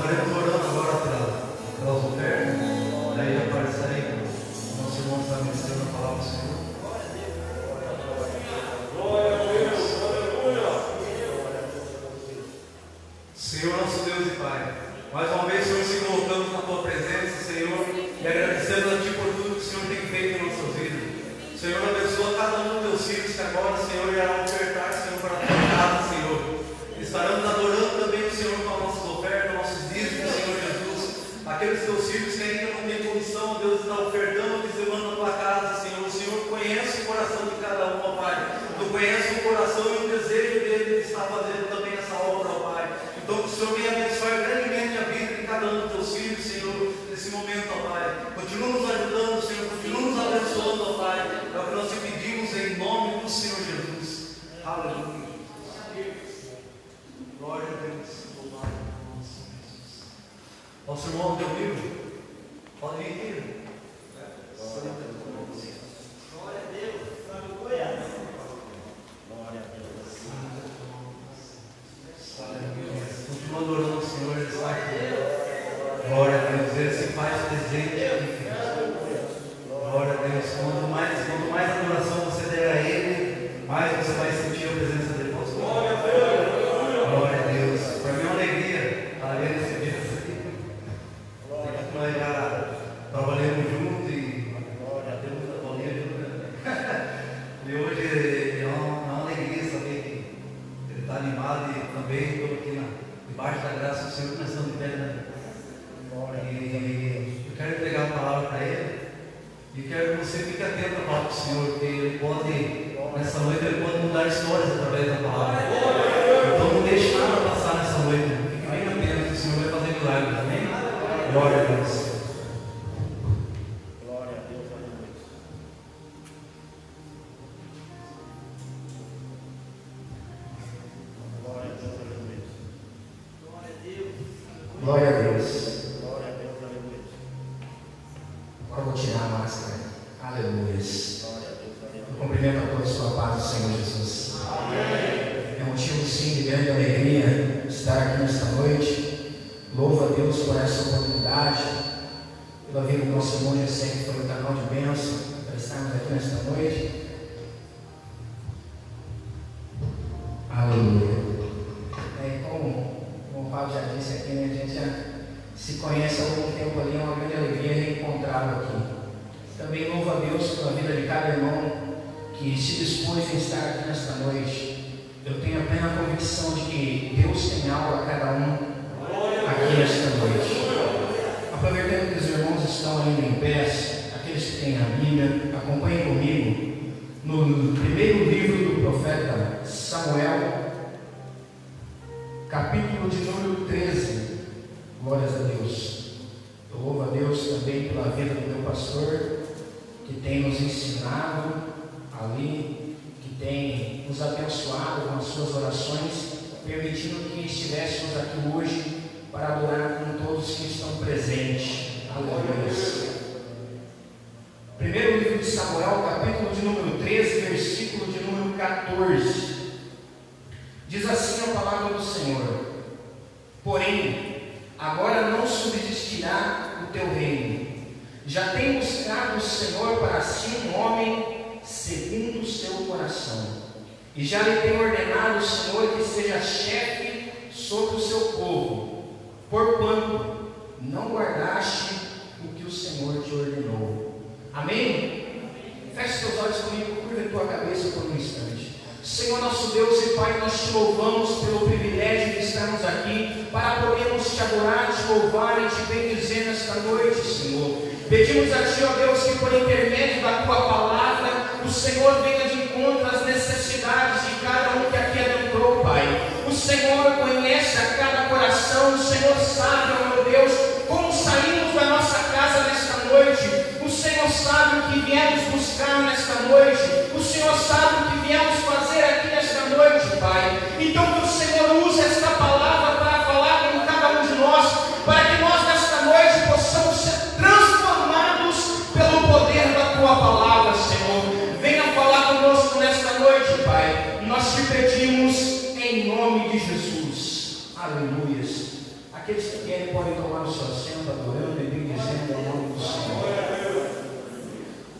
estaremos orando agora pelas ofertas. Daí aparecerei com o nosso irmão que está ministrando a palavra do Senhor. Senhor, nosso Deus e Pai, mais uma vez, Senhor, se colocamos na Tua presença, Senhor, e agradecemos a Ti por tudo que o Senhor tem feito em nossas vidas. Senhor, abençoa cada um dos Teus filhos que agora, Senhor, irá ofertar, Senhor, para a Tua casa, Senhor. Estaremos adorando também o Senhor com as nossas ofertas, nossos dízimos, Senhor Jesus. Aqueles Teus filhos que ainda não têm condição, Deus, está ofertando, dizimando na Tua casa, Senhor. O Senhor conhece o coração de cada um, ó Pai. Tu conheces o coração e o desejo dele de estar fazendo também essa obra, ó Pai. Então, que o Senhor venha abençoar grandemente a vida de cada um dos Teus filhos, Senhor, nesse momento, ó Pai. Continua nos ajudando, Senhor, continua nos abençoando, ó Pai. É o que nós te pedimos em nome do Senhor Jesus. Aleluia. Glória a Deus. Louvado seja Jesus. Nosso irmão deu livro. Pode ir, querido. Glória a Deus. Glória a Deus. Continuando orando ao Senhor, Ele está aqui. Glória a Deus, Ele se faz presente aqui. Glória a Deus. Quanto mais adoração você der a Ele, mais você vai sentir a presença dele. Glória a Deus. Glória a Deus. Para mim é uma alegria estar vendo esse dia aqui. Nós já trabalhamos juntos e já temos muita bolinha junto. E hoje é uma alegria saber que Ele está animado e também estou aqui debaixo da graça do Senhor, nós estamos de pé, né? E eu quero entregar a palavra para Ele e quero que você fique atento à palavra do Senhor, porque Ele pode, nessa noite, Ele pode mudar histórias através da palavra. Então não deixe nada passar nessa noite, fique bem atento, que o Senhor vai fazer milagres, amém? Glória a Deus. Glória a Deus. Glória a Deus, aleluia. Agora vou tirar a máscara. Aleluia. Eu cumprimento a todos com a paz do Senhor Jesus. Amém. É motivo sim de grande alegria estar aqui nesta noite. Louvo a Deus por essa oportunidade. Pela vida do nosso irmão Jessé, que foi um canal de bênção para estarmos aqui nesta noite. Aleluia. Como o Fábio já disse aqui, né, a gente já se conhece há algum tempo ali, é uma grande alegria reencontrá-lo aqui. Também louvo a Deus pela vida de cada irmão que se dispôs em estar aqui nesta noite. Eu tenho a plena convicção de que Deus tem algo a cada um aqui nesta noite. Aproveitando que os irmãos estão ainda em pé, aqueles que têm a Bíblia, acompanhem comigo no primeiro livro do profeta Samuel, capítulo de número 13, glórias a Deus. Eu louvo a Deus também pela vida do meu pastor, que tem nos ensinado ali, que tem nos abençoado com as suas orações, permitindo que estivéssemos aqui hoje para adorar com todos que estão presentes. Aleluia. Primeiro livro de Samuel, capítulo de número 13, versículo de número 14. Diz assim a palavra do Senhor: porém, agora não subsistirá o teu reino. Já tem buscado o Senhor para si um homem segundo o seu coração, e já lhe tem ordenado o Senhor que seja chefe sobre o seu povo, porquanto não guardaste o que o Senhor te ordenou. Amém? Feche teus olhos comigo, curva a tua cabeça por um instante. Senhor nosso Deus e Pai, nós te louvamos pelo privilégio de estarmos aqui para podermos te adorar, te louvar e te bendizer nesta noite, Senhor. Pedimos a Ti, ó Deus, que por intermédio da Tua palavra, o Senhor venha de encontro às necessidades de cada um que aqui adentrou, Pai. O Senhor conhece a cada coração, o Senhor sabe, ó meu Deus, como saímos da nossa casa nesta noite. O Senhor sabe o que viemos buscar nesta noite. O Senhor sabe o que viemos fazer aqui nesta noite, Pai. Então que o Senhor use esta palavra para falar com cada um de nós, para que nós nesta noite possamos ser transformados pelo poder da Tua palavra, Senhor. Venha falar conosco nesta noite, Pai. Nós te pedimos em nome de Jesus. Aleluia. Aqueles que querem podem tomar o seu assento, adorando e bendizendo o nome do Senhor.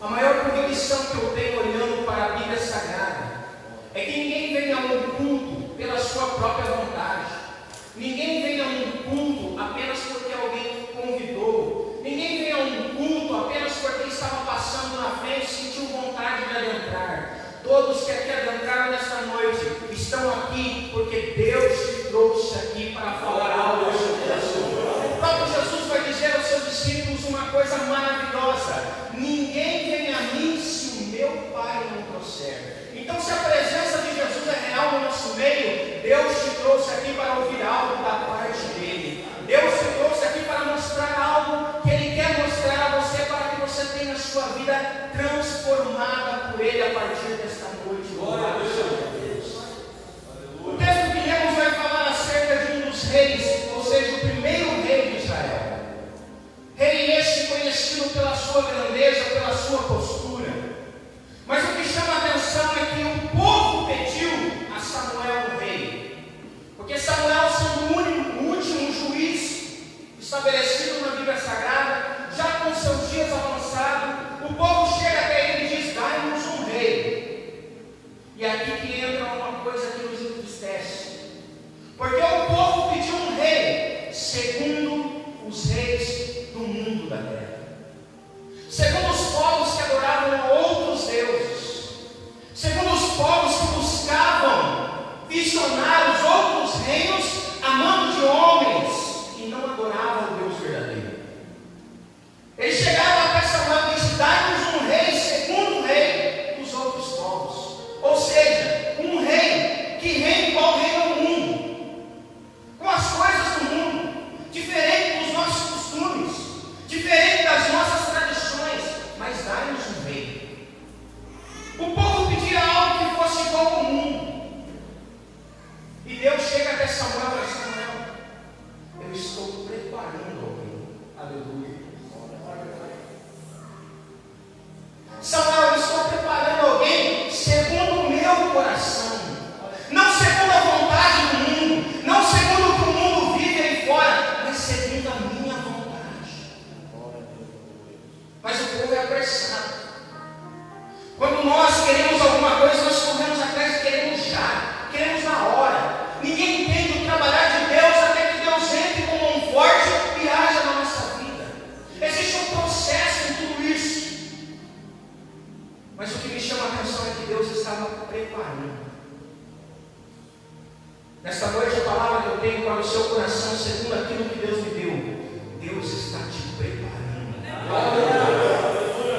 A maior convicção que eu tenho olhando para a Bíblia Sagrada é que ninguém vem a um culto pela sua própria vontade. Ninguém vem a um culto apenas porque alguém convidou. Ninguém vem a um culto apenas porque estava passando na frente e sentiu vontade de adentrar. Todos que aqui adentraram nesta noite estão aqui porque Deus te trouxe aqui para falar algo ao seu coração. O próprio Jesus vai dizer aos seus discípulos uma coisa maravilhosa: ninguém vem a mim se o meu Pai não trouxer. Então, se a presença de Jesus é real no nosso meio, Deus te trouxe aqui para ouvir algo da parte dele. Deus te trouxe aqui para mostrar algo que Ele quer mostrar a você, para que você tenha a sua vida transformada por Ele a partir desta noite. Glória a Deus. O texto que lemos vai falar acerca de um dos reis, ou seja, o primeiro rei de Israel. Rei este conhecido pela sua grandeza, pela sua postura. Mas o que chama a atenção é que o povo pediu a Samuel o rei. Porque Samuel, sendo o último juiz estabelecido na Bíblia Sagrada, já com seus dias avançados, o povo chega até ele e diz: dai-nos um rei. E é aqui que entra uma coisa que nos entristece. Porque o povo pediu um rei segundo os reis do mundo da terra, segundo os povos que adoravam outros deuses, segundo os povos que buscavam visionar os outros reinos a mão de homens e não adoravam o Deus verdadeiro. Eles chegaram até Samuel e disseram: dai-nos um rei segundo o rei dos outros povos, ou seja, um rei que reine igual reina o mundo, com as coisas do mundo, diferente dos nossos costumes, diferente das nossas tradições, mas dai-nos um rei. O povo pedia algo que fosse igual ao mundo. E Deus chega até Samuel e diz: Samuel, eu estou preparando alguém. Aleluia. Samuel, eu estou preparando alguém segundo o meu coração, não segundo a vontade do mundo, não segundo o que o mundo vive aí fora, mas segundo a minha vontade. Mas o povo é apressado. Quando nós queremos alguma coisa, nós corremos atrás e queremos já, queremos na hora. Ninguém entende o trabalhar de Deus até que Deus entre com mão forte e haja na nossa vida. Existe um processo em tudo isso. Mas o que me chama a atenção é que Deus estava preparando. Nesta noite, a palavra que eu tenho para o seu coração, segundo aquilo que Deus me deu: Deus está te preparando.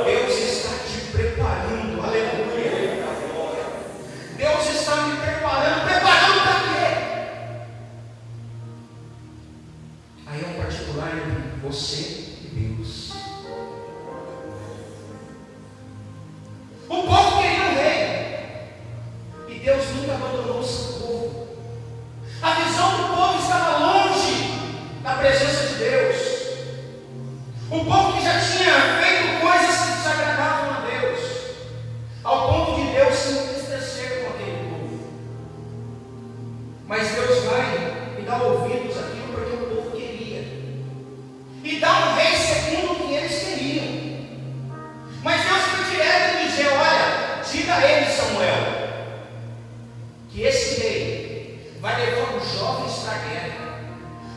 Deus está te preparando. Aleluia. Deus está me preparando. Preparando para quê? Aí é um particular entre você e Deus. O povo queria um rei, e Deus nunca abandonou o seu povo. A visão do povo estava longe da presença de Deus. O povo que já tinha feito coisas que desagradavam a Deus, ao ponto de Deus se entristecer com aquele povo. Mas Deus vai e dá ouvidos àquilo porque o povo queria, e dá um rei segundo o que eles queriam. Mas Deus foi direto e dizer: olha, diga a ele, Samuel, que esse rei vai levar os jovens para a guerra,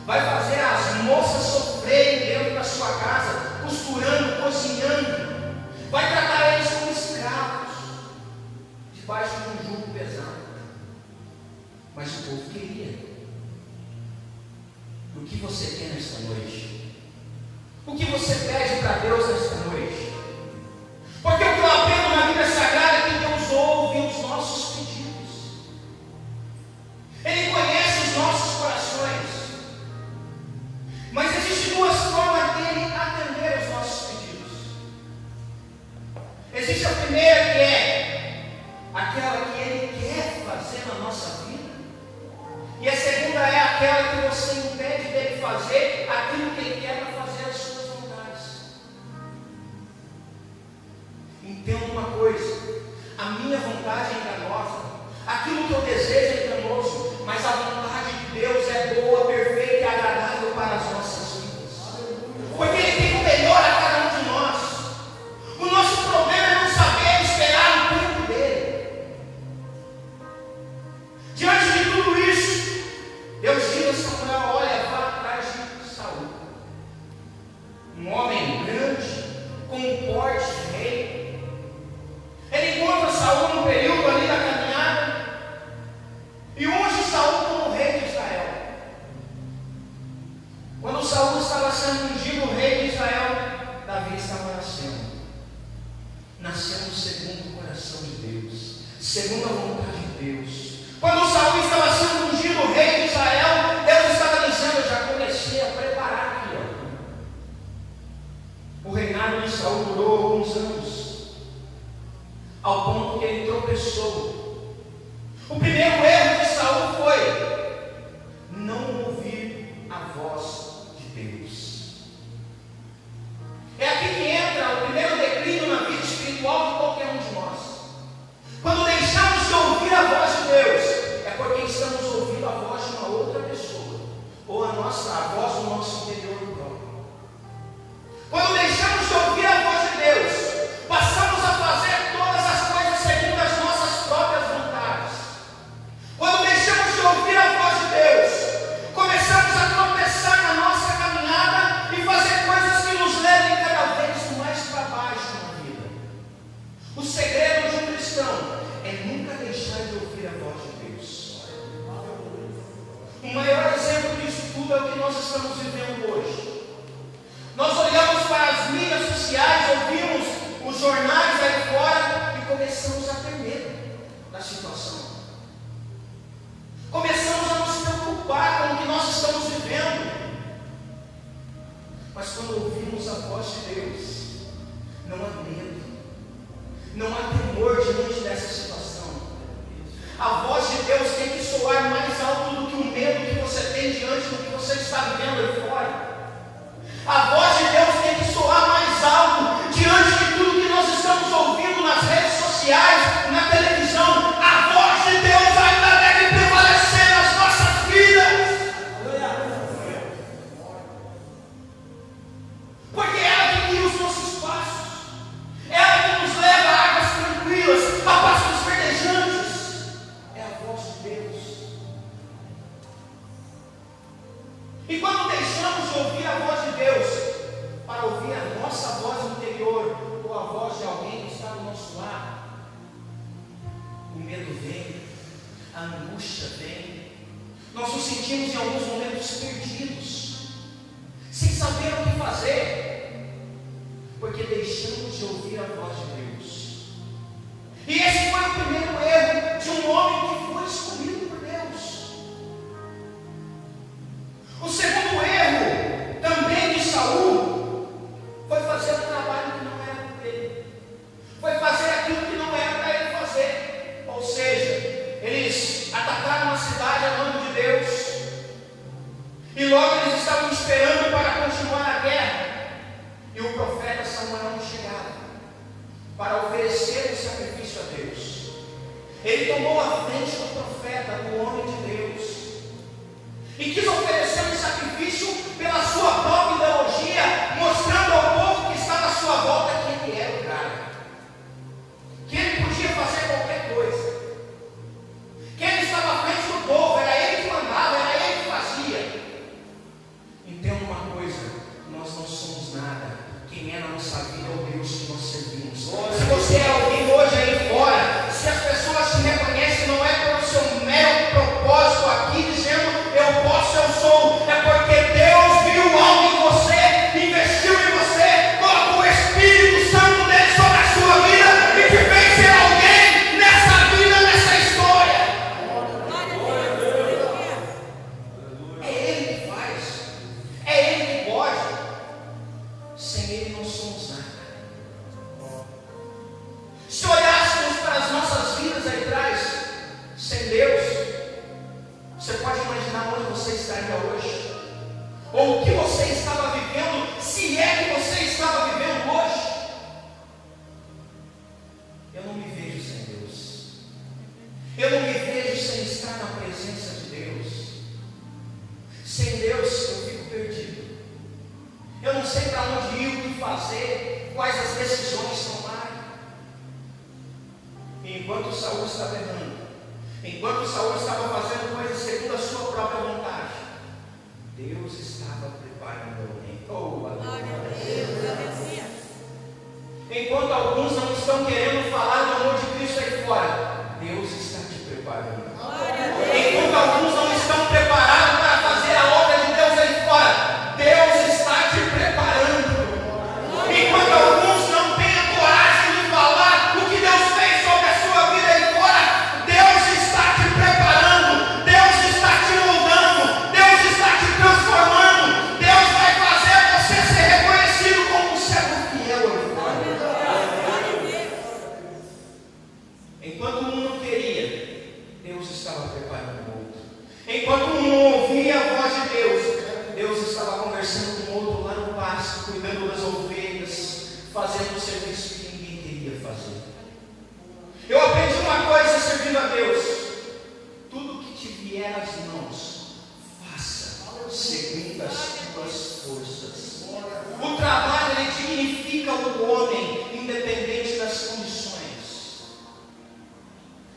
vai fazer as moças sofrerem dentro da sua casa, costurando, cozinhando, vai tratar eles como escravos, debaixo de um jugo pesado. Mas o povo queria. O que você quer nesta noite? O que você pede para Deus nesta noite? Porque o que eu aprendo na Bíblia Sagrada é que Deus ouve os nossos pedidos. Ele conhece os nossos corações. Mas existem duas formas dele atender os nossos pedidos. Existe a primeira, que é aquela que ele quer fazer na nossa vida. E a segunda é aquela que você impede dele fazer aquilo que ele quer para fazer as suas vontades. Entenda uma coisa: a minha vontade é enganosa, aquilo que eu desejo é enganoso, mas a vontade de Deus é boa, perfeita e agradável para segundo o coração de Deus, segundo a vontade de Deus. Quando Saul estava sendo ungido rei de Israel, Deus estava dizendo: eu já comecei a preparar aqui. O reinado de Saul durou alguns anos, ao ponto que ele tropeçou. O primeiro erro de Saul foi não ouvir a voz de Deus. É aqui que entra o primeiro declínio na vida espiritual de qualquer um de nós. Quando deixamos de ouvir a voz de Deus, é porque estamos ouvindo a voz de uma outra pessoa, ou a voz do nosso interior próprio. Quando deixamos de ouvir a voz de Deus, passamos a fazer todas as coisas segundo as nossas próprias vontades. Quando deixamos de ouvir a voz de Deus, começamos a tropeçar na nossa caminhada e fazer coisas que nos levem cada vez mais para baixo na vida. O segredo de um cristão é nunca deixar de ouvir a voz de Deus. O maior exemplo disso tudo é o que nós estamos vivendo hoje. Nós olhamos para as mídias sociais, ouvimos os jornais aí fora e começamos a ter medo da situação. Começamos a nos preocupar com o que nós estamos vivendo. Mas quando ouvimos a voz de Deus, não há medo, não há temor diante dessa situação. A voz de Deus tem que soar mais alto do que o medo que você tem diante do que você está vivendo aí fora. A voz de Deus tem que soar mais alto diante de tudo que nós estamos ouvindo nas redes sociais, na televisão. A voz de Deus ainda deve prevalecer nas nossas vidas. Porque é ela que guia os nossos passos. É ela que nos leva a águas tranquilas, a pastos verdejantes. É a voz de Deus. E quando deixamos de ouvir a voz de Deus para ouvir a nossa voz interior ou a voz de alguém que está do nosso lado, o medo vem, a angústia vem, nós nos sentimos em alguns momentos perdidos, sem saber o que fazer, porque deixamos de ouvir a voz de Deus. E esse foi o primeiro erro de um homem que foi escolhido por Deus. O segundo erro também de Saul foi fazer um trabalho que não era dele, foi fazer aquilo que não era para ele fazer. Ou seja, eles atacaram a cidade a nome de Deus, e logo eles estavam esperando para continuar a guerra, e o profeta Samuel não chegava para oferecer um sacrifício a Deus. Ele tomou a frente do profeta, do homem de Deus, e quis oferecer um sacrifício pela sua própria ideologia, mostrando ao povo que estava à sua volta que ele era o cara, que ele podia fazer qualquer coisa, que ele estava à frente do povo, era ele que mandava, era ele que fazia. Entenda uma coisa: nós não somos nada. Quem é na nossa vida é o Deus que nós servimos. Se você é alguém hoje aí fora, se as pessoas te reconhecem, não é pelo seu mero propósito aqui dizendo eu posso, eu sou, é porque Deus viu algo em você, investiu em você, colocou o Espírito Santo dele sobre a sua vida e te fez ser alguém nessa vida, nessa história. É Ele que faz, é Ele que pode. Sem Ele não somos nada. Se olhássemos para as nossas vidas aí atrás, sem Deus, você pode imaginar onde você estaria hoje, ou o que você estava vivendo, se é que você estava vivendo hoje. Eu não me vejo sem Deus, eu não me vejo sem estar na presença de Deus. Sem Deus eu fico perdido, eu não sei para onde ir, o que fazer, quais as decisões tomar. E enquanto Saul estava errando, enquanto Saul estava fazendo coisas segundo a sua própria vontade, Deus estava preparando alguém. Oh, aleluia. Enquanto alguns não estão querendo falar do amor de Cristo aí fora, Deus está te preparando. Enquanto alguns não estão preparados para fazer a obra de Deus aí fora, Deus está te preparando. Enquanto alguns não têm a coragem de falar o que conversando com outro lá no pasto, cuidando das ovelhas, fazendo o serviço que ninguém queria fazer. Eu aprendi uma coisa servindo a Deus: tudo que te vier às mãos, faça segundo as tuas forças. O trabalho, ele dignifica o homem, independente das condições.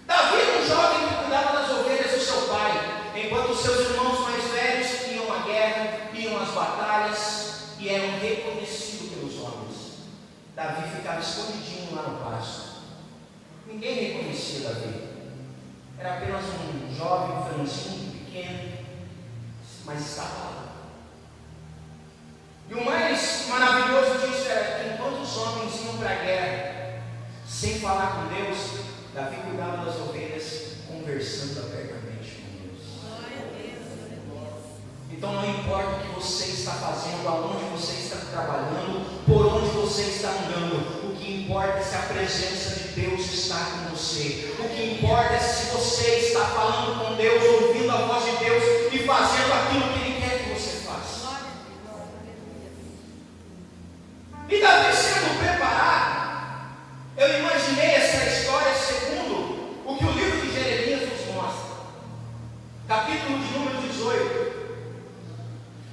Davi era um jovem que cuidava das ovelhas do seu pai, enquanto os seus irmãos mais velhos iam à guerra, iam às batalhas e eram reconhecidos pelos homens. Davi ficava escondidinho lá no pasto. Ninguém reconhecia Davi. Era apenas um jovem franzino, pequeno, mas estava lá. E o mais maravilhoso disso era que enquanto os homens iam para a guerra, sem falar com Deus, Davi cuidava das ovelhas, conversando abertamente com Deus. Então não importa o que você está fazendo, aonde você está trabalhando, por onde você está andando, o que importa é se a presença de Deus está com você. O que importa é se você está falando com Deus, ouvindo a voz de Deus e fazendo aquilo que Ele quer que você faça. E Davi sendo preparado, eu imaginei essa história segundo o que o livro de Jeremias nos mostra. Capítulo de número 18.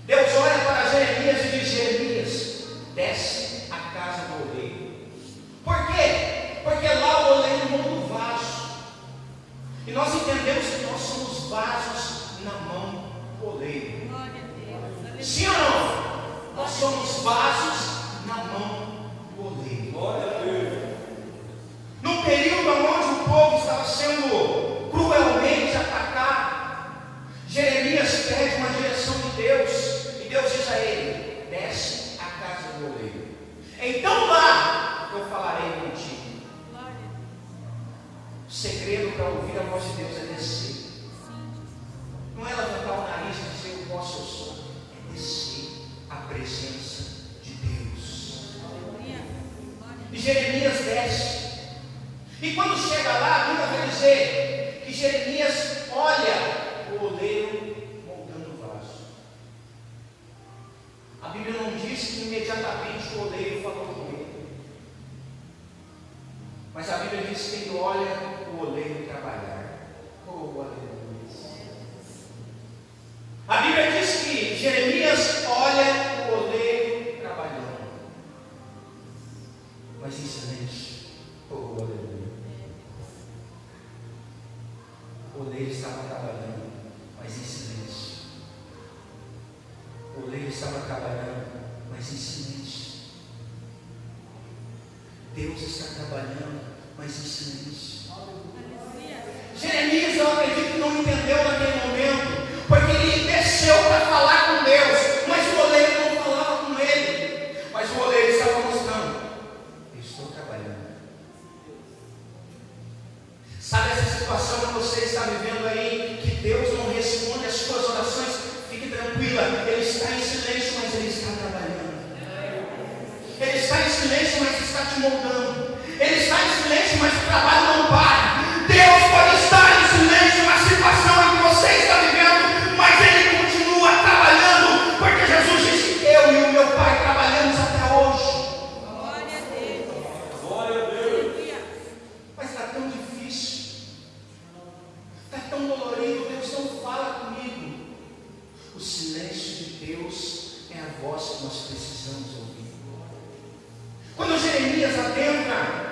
Deus olha para Jeremias e diz: Jeremias, desce à casa do oleiro. Por quê? Porque lá o oleiro monta o vaso. E nós entendemos que nós somos vasos na mão do oleiro. Sim ou não? Nós somos vasos na mão do oleiro. Glória a Deus. Num período onde o povo estava sendo cruelmente atacado, Jeremias pede uma direção de Deus. E Deus diz a ele: desce à casa do oleiro. Então lá eu falarei contigo. O segredo para ouvir a voz de Deus é descer. Não é levantar o nariz e dizer o vosso eu sou. É descer a presença de Deus. E Jeremias desce. E quando chega lá, a Bíblia vai dizer que Jeremias olha o oleiro moldando o vaso. A Bíblia não diz que imediatamente o oleiro falou com ele. Mas a Bíblia diz que ele olha o oleiro trabalhar. Oh, aleluia. A Bíblia diz que Jeremias olha o oleiro trabalhando. Mas em silêncio. Oh, aleluia. O oleiro estava trabalhando, mas em silêncio. O oleiro estava trabalhando, mas em silêncio. Deus está trabalhando, mas em silêncio. Jeremias, eu acredito que não entendeu naquele momento, porque ele desceu para falar com Deus, mas o oleiro não falava com ele. Mas o oleiro estava mostrando: eu estou trabalhando. Sabe essa situação que você está vivendo aí, que Deus não responde às suas orações? Fique tranquila, Ele está em silêncio, mas Ele está trabalhando. Ele está em silêncio, mas está te moldando. Ele está em silêncio, mas o trabalho não para. Deus pode estar em silêncio na situação em que você está vivendo, mas Ele continua trabalhando, porque Jesus disse que eu e o meu Pai trabalhamos até hoje. Glória a Deus. Glória a Deus. Mas está tão difícil, está tão dolorido, Deus não fala comigo. O silêncio de Deus é a voz que nós precisamos ouvir. Quando Jeremias adentra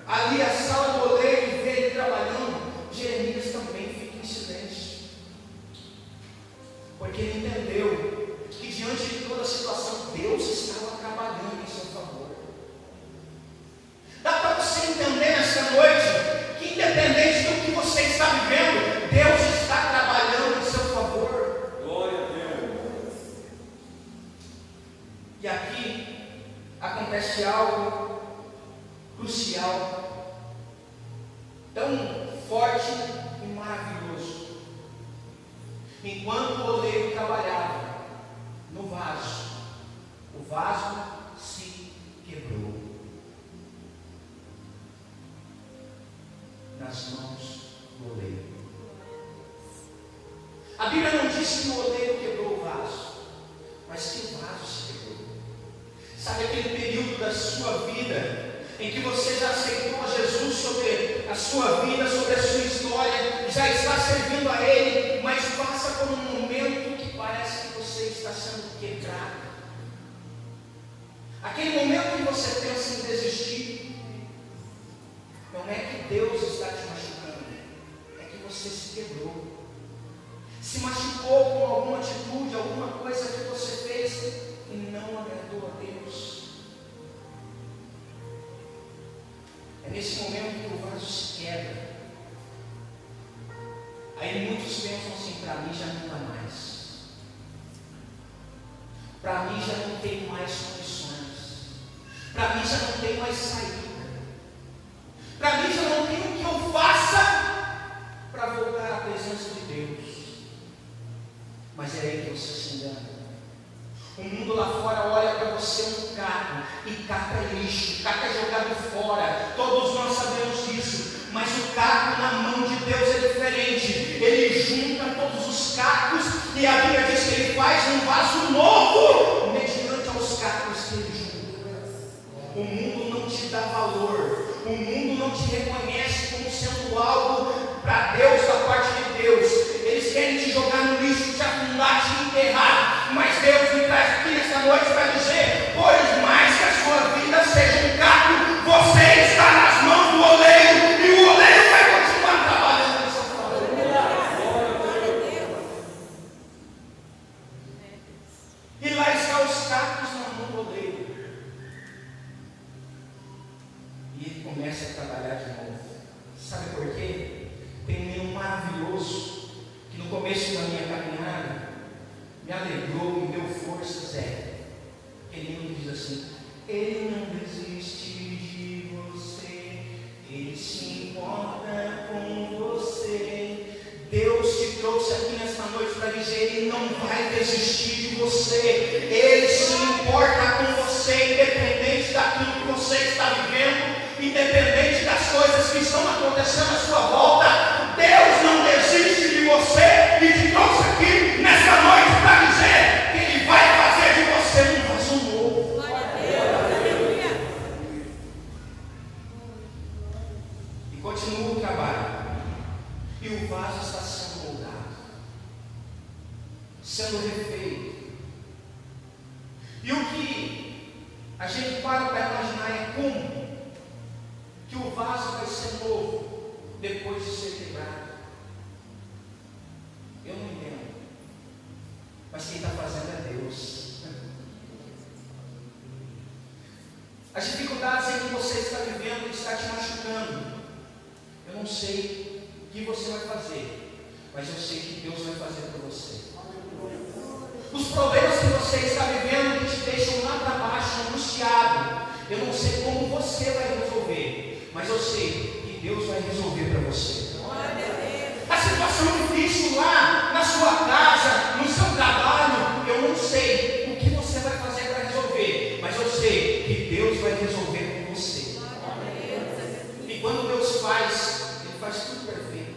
ali a sala do oleiro e vê ele trabalhando, Jeremias também fica em silêncio, porque ele entendeu que diante de toda a situação, Deus estava trabalhando em seu favor. Dá para você entender nesta noite que independente do que você está vivendo, Deus está trabalhando em seu favor. Glória a Deus. E aqui acontece algo crucial, tão forte e maravilhoso. Enquanto o oleiro trabalhava no vaso, o vaso se quebrou nas mãos do oleiro. A Bíblia não diz que o oleiro quebrou o vaso, mas que o vaso Sabe aquele período da sua vida em que você já aceitou Jesus sobre a sua vida, sobre a sua história, já está servindo a Ele, mas passa por um momento que parece que você está sendo quebrado. Aquele momento que você pensa em desistir, não é que Deus está te machucando, é que você se quebrou. Se machucou com alguma atitude, alguma coisa que você fez e não agradou a Deus. É nesse momento que o vaso se quebra. Aí muitos pensam assim: para mim já não dá mais. Para mim já não tem mais condições. Para mim já não tem mais saída. Para mim já não tem o que eu faça para voltar à presença de Deus. Mas é aí que você se engana. O mundo lá fora olha para você um caco, e caco é lixo, caco é jogado fora, todos nós sabemos disso, mas o caco na mão de Deus é diferente. Ele junta todos os cacos, e a Bíblia diz que Ele faz um vaso novo, mediante aos cacos que Ele junta. O mundo não te dá valor, o mundo não te reconhece como sendo algo para Deus, da parte de Deus. Eles querem te jogar no lixo, te afundar, te enterrar. Mas Deus me traz aqui nesta noite para dizer: por mais que a sua vida seja um caco, você está nas mãos do oleiro, e o oleiro vai continuar trabalhando nessa forma. E lá estão os cacos na mão do oleiro. E ele começa a trabalhar de novo. Sabe por quê? Tem um menino maravilhoso que no começo da minha caminhada me alegrou, me deu forças. Ele me diz assim: Ele não desiste de você, Ele se importa com você. Deus te trouxe aqui nesta noite para dizer: Ele não vai desistir de você, Ele se importa com você, independente daquilo que você está vivendo, independente das coisas que estão acontecendo à sua volta. Deus não desiste de você e te trouxe aqui nesta noite para dizer que Ele vai fazer de você um vaso novo. E continua o trabalho. E o vaso está sendo moldado, sendo refeito. E o que a gente para imaginar é como que o vaso vai ser novo depois de ser quebrado. Eu não entendo, mas quem está fazendo é Deus. As dificuldades em que você está vivendo está te machucando. Eu não sei o que você vai fazer, mas eu sei que Deus vai fazer por você. Os problemas que você está vivendo que te deixam lá para baixo, angustiado, eu não sei como você vai resolver, mas eu sei que Deus vai resolver para você. A situação difícil lá na sua casa, no seu trabalho, eu não sei o que você vai fazer para resolver, mas eu sei que Deus vai resolver com você. E quando Deus faz, Ele faz tudo perfeito.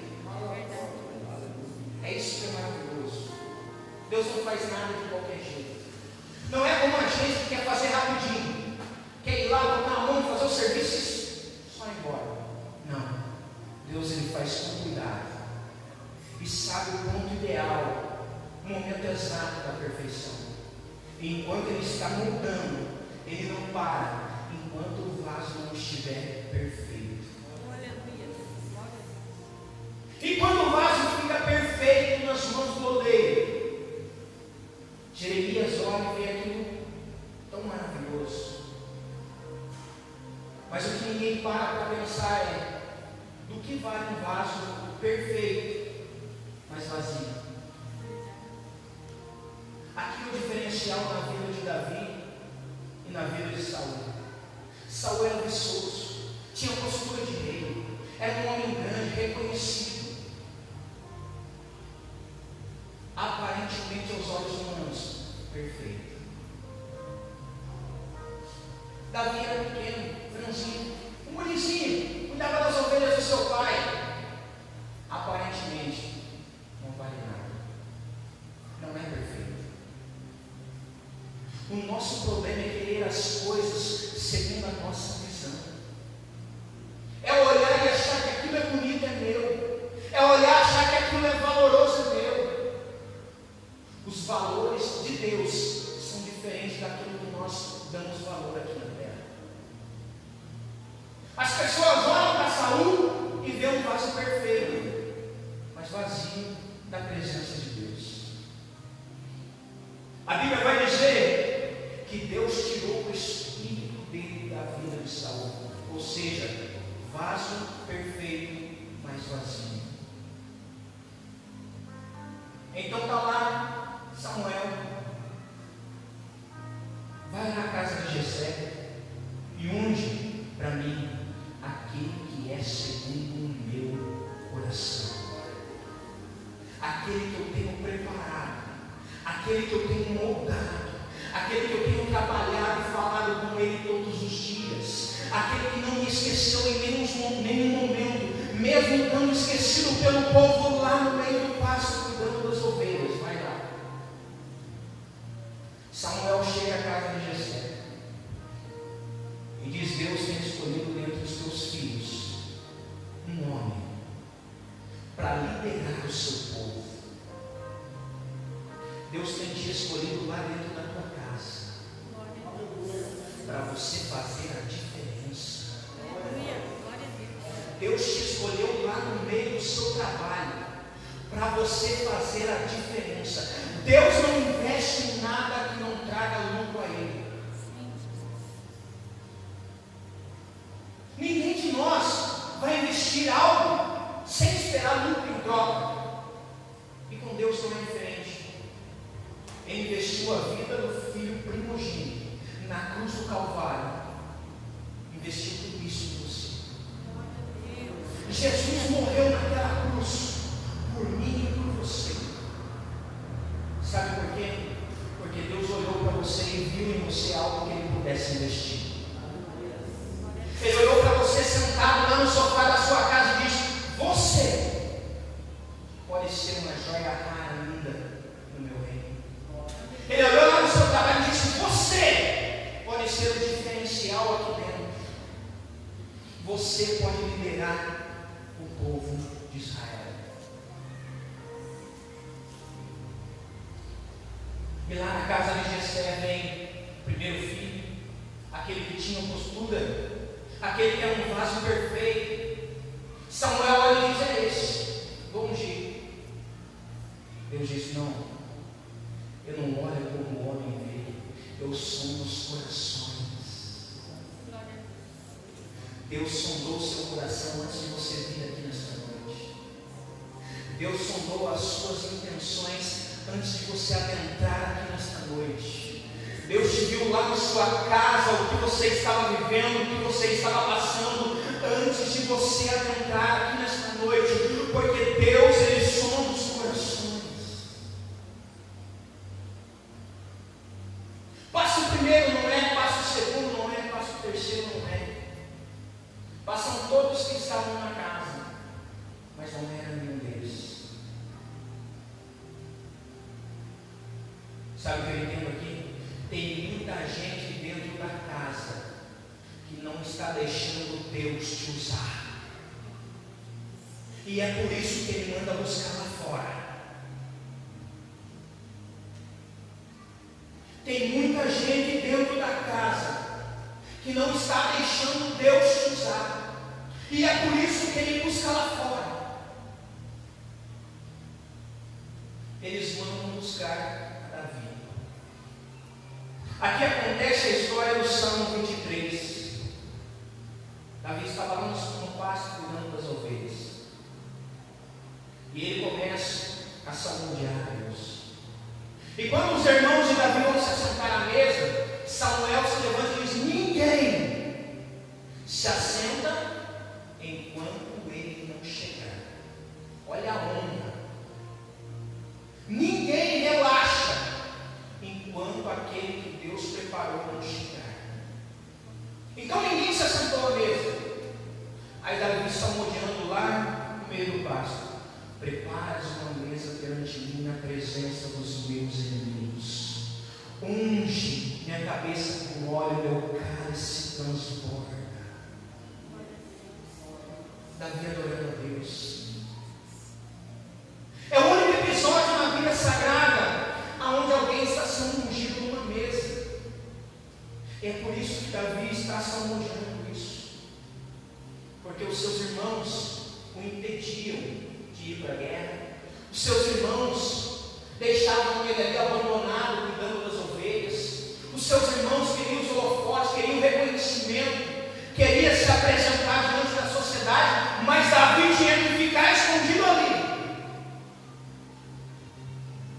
É isso que é maravilhoso. Deus não faz nada de qualquer jeito. Não é como a gente que quer fazer rapidinho, quer ir lá, botar a mão, fazer o serviço e só ir embora. Não. Deus, Ele faz com cuidado e sabe o ponto ideal, o momento exato da perfeição. E enquanto Ele está moldando, Ele não para enquanto o vaso não estiver perfeito. E quando o vaso fica perfeito nas mãos do oleiro, Jeremias olha e vê aquilo tão maravilhoso. Mas o que ninguém para pensar é: do que vale um vaso perfeito, mas vazio? Aqui é o diferencial na vida de Davi e na vida de Saul. Saul era viçoso, tinha postura de rei, era um homem grande, reconhecido. Aparentemente aos olhos humanos, perfeito. Davi era pequeno, franzino, um gurizinho, cuidava das ovelhas do seu pai. Aparentemente não vale nada, não é perfeito. O nosso problema é querer ver as coisas segundo a nossa visão. É olhar e achar que aquilo é bonito, é meu. É olhar e achar que aquilo é valoroso, é meu. Os valores de Deus são diferentes daquilo que nós damos valor aqui na terra. As pessoas olham para Saul e vêem um vaso perfeito, mas vazio da presença de Deus. A Bíblia vai dizer que Deus tirou o espírito dele da vida de Saul, ou seja, vaso perfeito, mas vazio. Então está lá Samuel, vai na casa de Jessé e unge para mim aquele que é segundo o meu coração, aquele que eu tenho preparado, aquele que eu tenho moldado, aquele que eu tenho trabalhado e falado com ele todos os dias, aquele que não me esqueceu em nenhum momento, mesmo estando esquecido pelo povo lá no meio do pasto, cuidando das ovelhas. Vai lá. Samuel chega à casa de Jessé e diz: Deus tem escolhido dentre os teus filhos um homem para liderar o seu povo. Deus tem te escolhido lá dentro da tua casa para você fazer a diferença. Deus te escolheu lá no meio do seu trabalho para você fazer a diferença. Deus não investe em nada que não traga lucro a Ele. Ninguém de nós vai investir algo sem esperar lucro em troca. E com Deus não é diferente. Ele investiu a vida do filho primogênito na cruz do Calvário. Investiu tudo isso em você. Jesus morreu naquela cruz por mim e por você. Sabe por quê? Porque Deus olhou para você e viu em você algo que Ele pudesse investir. Ele olhou para você sentado lá no sofá da sua casa e disse: você pode ser uma joia rara linda no meu reino. Ele olhou lá no seu trabalho e disse: você pode ser o diferencial aqui dentro. Você pode liderar o povo de Israel. E lá na casa de Jessé vem o primeiro filho, aquele que tinha postura, aquele que era um vaso perfeito. Samuel olha e diz: é esse, vou ungir. Deus diz: não, eu não olho como o homem vê, eu sondo os corações. Deus sondou o seu coração antes de você vir aqui nesta noite. Deus sondou as suas intenções antes de você adentrar aqui nesta noite. Deus te viu lá na sua casa, o que você estava vivendo, o que você estava passando, antes de você adentrar aqui nesta noite. Porque Deus, Ele sonda os corações. Passo primeiro não é, passo segundo não é, passo terceiro não é. Passam todos que estavam na casa, mas não era nenhum deles. Sabe o que eu entendo aqui? Tem muita gente dentro da casa que não está deixando Deus te usar. E é por isso que Ele manda buscar lá fora. Tem muita gente dentro da casa que não está deixando Deus te usar. E é por isso que Ele busca lá fora. Eles mandam buscar Davi. Aqui acontece a história do Salmo 23. Davi estava lá no pasto cuidando das ovelhas. E ele começa a salmodiar a Deus. E quando os irmãos de Davi vão se assentar à mesa, Samuel se levanta e diz: ninguém se assenta enquanto ele não chegar. Olha a honra. Ninguém relaxa enquanto aquele que Deus preparou não chegar. Então ninguém se assentou à mesa. Aí Davi salmodiando lá no meio do pasto: preparas uma mesa perante mim na presença dos meus inimigos. Unge minha cabeça com óleo, meu cálice transborda. Davi adorando a Deus. É o único episódio na Bíblia Sagrada onde alguém está sendo ungido numa mesa. É por isso que Davi está salmodiando isso. Porque os seus irmãos o impediam de ir para a guerra. Os seus irmãos deixavam ele ali abandonado, cuidando das ovelhas. Os seus irmãos queriam os holofotes, queriam o reconhecimento, queriam se apresentar diante da sociedade, mas Davi tinha que ficar escondido ali.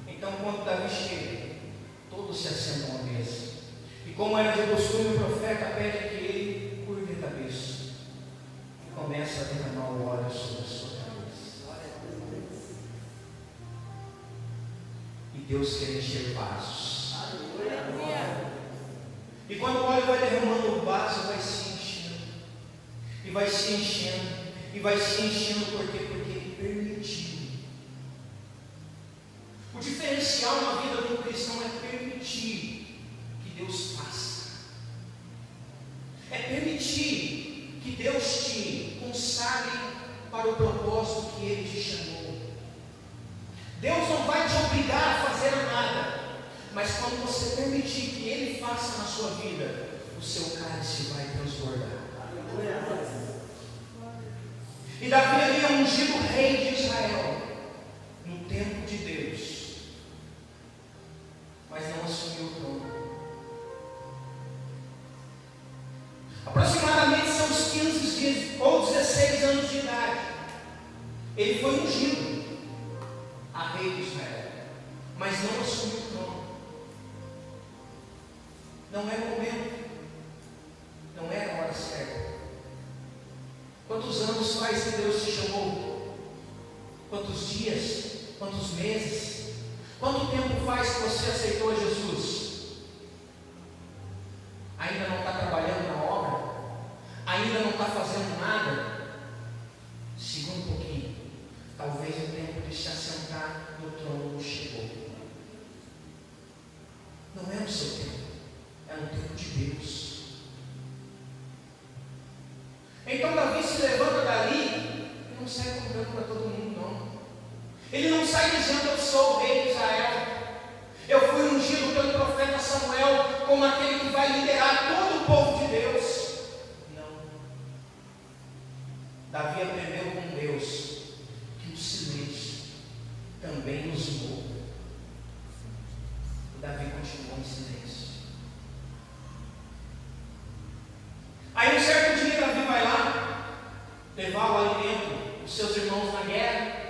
Então, quando Davi chega, todos se assentam à mesa. E como era de costume, o profeta pede que ele curve a cabeça e começa a derramar o óleo sobre a sua cabeça. E Deus quer encher vasos. E quando o óleo vai derramando, o vaso vai se enchendo. E vai se enchendo. E vai se enchendo porque ele permitiu. O diferencial na vida do cristão é permitir que Deus faça. É permitir que Deus te consagre para o propósito que Ele te chamou. Deus não vai te obrigar a fazer nada, mas quando você permitir que Ele faça na sua vida, o seu cálice vai transbordar. E Davi havia ungido o rei de Israel no tempo de Deus, mas não assumiu o trono. Aproximadamente são uns 15 dias ou 16 anos de idade. Ele foi ungido a rei de Israel, mas não assumiu o trono. Não é o momento, não é a hora certa. Quantos anos faz que Deus te chamou? Quantos dias? Quantos meses? Quanto tempo faz que você aceitou Jesus? Ainda não está trabalhando na obra? Ainda não está fazendo nada? Segura um pouquinho. Talvez o tempo de se assentar no trono não chegou. Não é no seu tempo, é no tempo de Deus. Então Davi se levanta dali e não sai contando para todo mundo, não. Ele não sai dizendo: eu sou o rei de Israel, eu fui ungido pelo profeta Samuel como aquele que vai liderar todo o povo de Deus. Não. Davi aprendeu com Deus que o silêncio também nos move. Davi continuou em silêncio. Aí um certo dia Davi vai lá levar o alimento dos seus irmãos na guerra.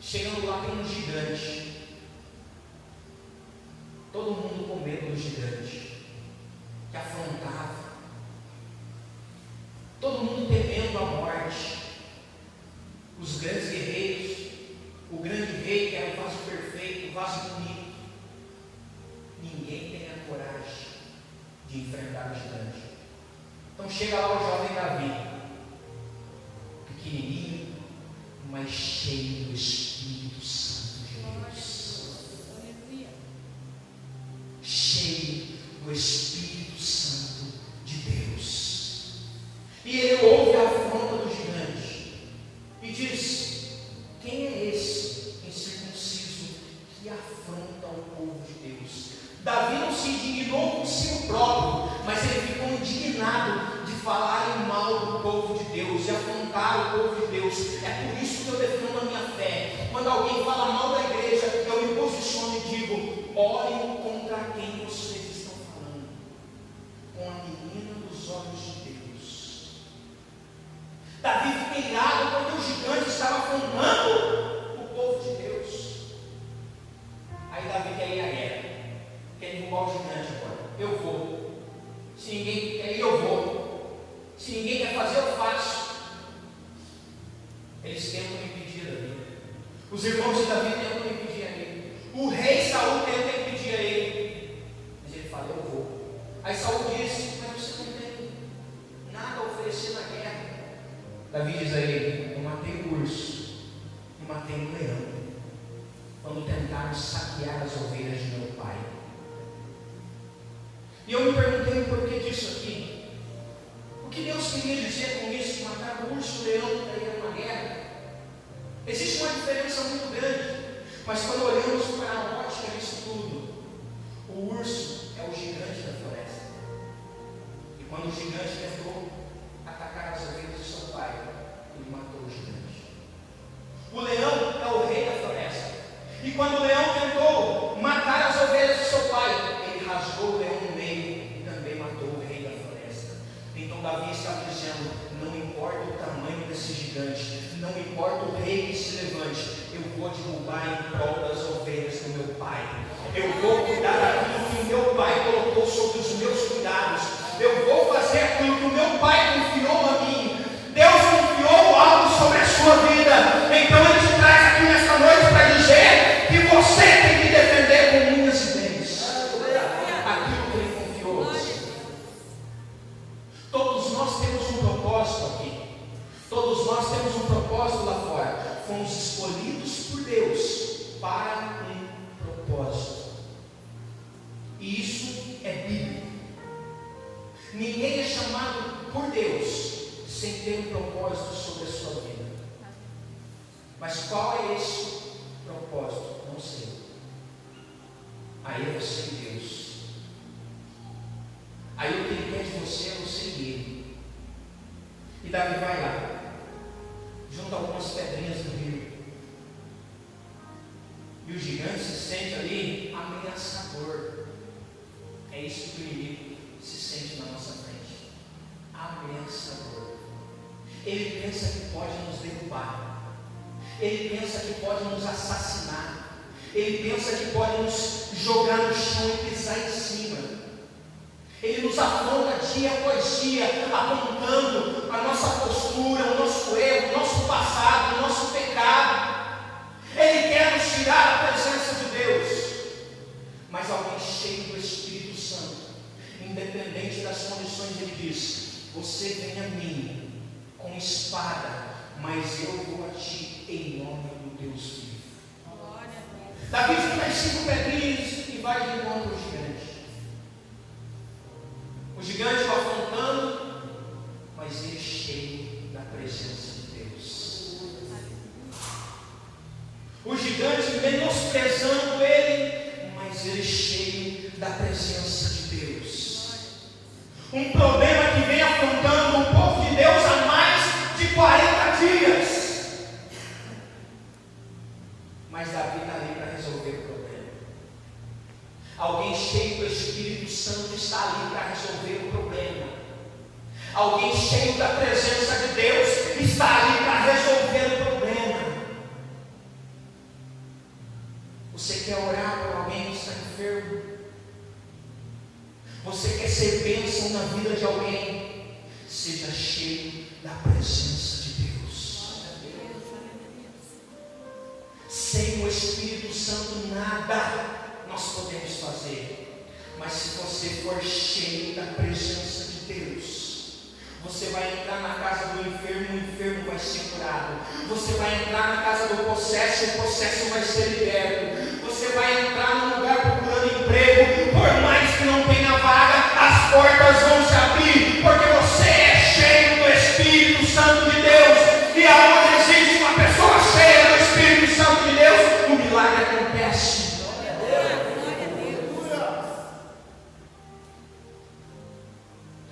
Chegando lá tem um gigante. Todo mundo com medo do gigante, que afrontava. Todo mundo temendo a morte. Os grandes guerreiros, o grande rei que era o vaso perfeito, o vaso bonito. Ninguém tem a coragem de enfrentar o gigante. Então chega lá o jovem Davi, pequenininho, mas cheio do Espírito Santo de Deus. Cheio do Espírito Santo de Deus. E ele ouve a afronta do gigante e diz: quem é esse incircunciso que afronta o povo de Deus? Davi não se indignou consigo próprio, mas ele ficou indignado de falar em mal do povo de Deus, de afrontar o povo de Deus. É por isso que eu defendo a minha fé. Quando alguém fala mal da igreja, eu me posiciono e digo: olhem contra quem vocês estão falando. Com a menina dos olhos de Deus. Davi fica irado porque o gigante estava afrontando o povo de Deus. Aí Davi quer ir à guerra. Quer derrubar o gigante agora. Eu vou. Se ninguém quer ir, eu vou. Se ninguém quer fazer, eu faço. Eles tentam impedir Davi. Os irmãos de Davi tentam impedir a ele. O rei Saul tenta impedir a ele. Mas ele fala: eu vou. Aí Saul diz: mas você não tem nada a oferecer na guerra. Davi diz a ele: eu matei um urso e matei um leão quando tentaram saquear as ovelhas de meu pai. E eu me perguntei o porquê disso aqui. O que Deus queria dizer com isso? Matar o urso, o leão, para ir a uma guerra. Existe uma diferença muito grande. Mas quando olhamos para a ótica disso tudo, o urso é o gigante da floresta. E quando o gigante tentou atacar as ovelhas de seu pai, ele matou o gigante. O leão é o rei da floresta. E quando o leão tentou matar as ovelhas de seu pai, ele rasgou o leão no meio e também matou o rei da floresta. Então Davi está dizendo: não importa o tamanho desse gigante, não importa o rei que se levante, eu vou derrubar em prol das ovelhas do meu pai. Eu vou cuidar daquilo que o meu pai colocou sobre os meus cuidados. Eu vou fazer aquilo que o meu pai confiou a mim. Deus confiou algo sobre a sua vida. Então Ele te traz aqui nesta noite para dizer que você tem que defender com unhas e dentes aquilo que Ele confiou a você. Todos nós temos um propósito aqui. Todos nós temos um propósito lá fora. Fomos escolhidos por Deus para um propósito. E isso é bíblico. Ninguém é chamado por Deus sem ter um propósito sobre a sua vida. Mas qual é esse propósito? Não sei. Aí é você e Deus. Aí o que Ele quer de você é você e Ele. E Davi vai lá, junta algumas pedrinhas do rio. E o gigante se sente ali ameaçador. É isso que o inimigo se sente na nossa frente. Ameaçador. Ele pensa que pode nos derrubar. Ele pensa que pode nos assassinar. Ele pensa que pode nos jogar no chão e pisar em cima. Ele nos afronta dia após dia, apontando a nossa postura, o nosso erro, o nosso passado, o nosso pecado. Ele quer nos tirar da presença de Deus. Mas alguém cheio do Espírito Santo, independente das condições, ele diz: você vem a mim com espada, mas eu vou a ti em nome do Deus vivo. Davi fica as 5 pedrinhas e vai de encontro ao gigante. O gigante o afrontando, mas ele cheio da presença de Deus. O gigante menosprezando ele, mas ele cheio da presença de Deus. Um problema que vem afrontando o povo de Deus há mais de 40 dias. Mas Davi está ali para resolver o problema. Alguém cheio do Espírito Santo está ali para resolver o problema. Alguém cheio da presença de Deus está ali para resolver o problema. Você quer orar por alguém que está enfermo? Você quer ser bênção na vida de alguém? Seja cheio da presença de Deus. Sem o Espírito Santo nada nós podemos fazer. Mas se você for cheio da presença de Deus, você vai entrar na casa do enfermo, o enfermo vai ser curado. Você vai entrar na casa do possesso, o possesso vai ser liberto. Você vai entrar num lugar procurando emprego, por mais que não tenha vaga, as portas vão se abrir, porque você é cheio do Espírito Santo de Deus. E aonde existe uma pessoa cheia do Espírito Santo de Deus, o milagre acontece.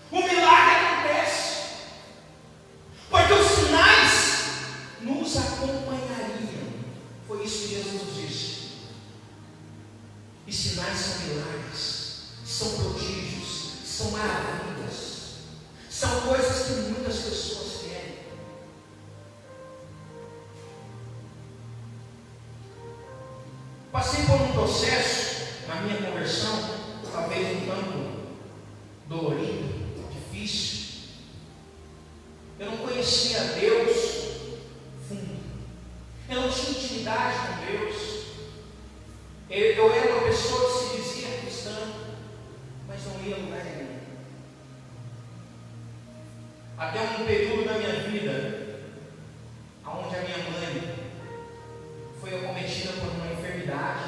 O milagre acontece, porque os sinais nos acompanhariam. Foi isso que Jesus disse. E sinais são milagres, são prodígios, são maravilhas, são coisas que muitas pessoas querem. Passei por um processo na minha conversão, talvez um tanto dolorido, difícil. Eu não conhecia Deus fundo. Eu não tinha intimidade com Deus. Eu era uma pessoa que se dizia cristã, mas não ia a lugar nenhum. Até um período da minha vida, onde a minha mãe foi acometida por uma enfermidade.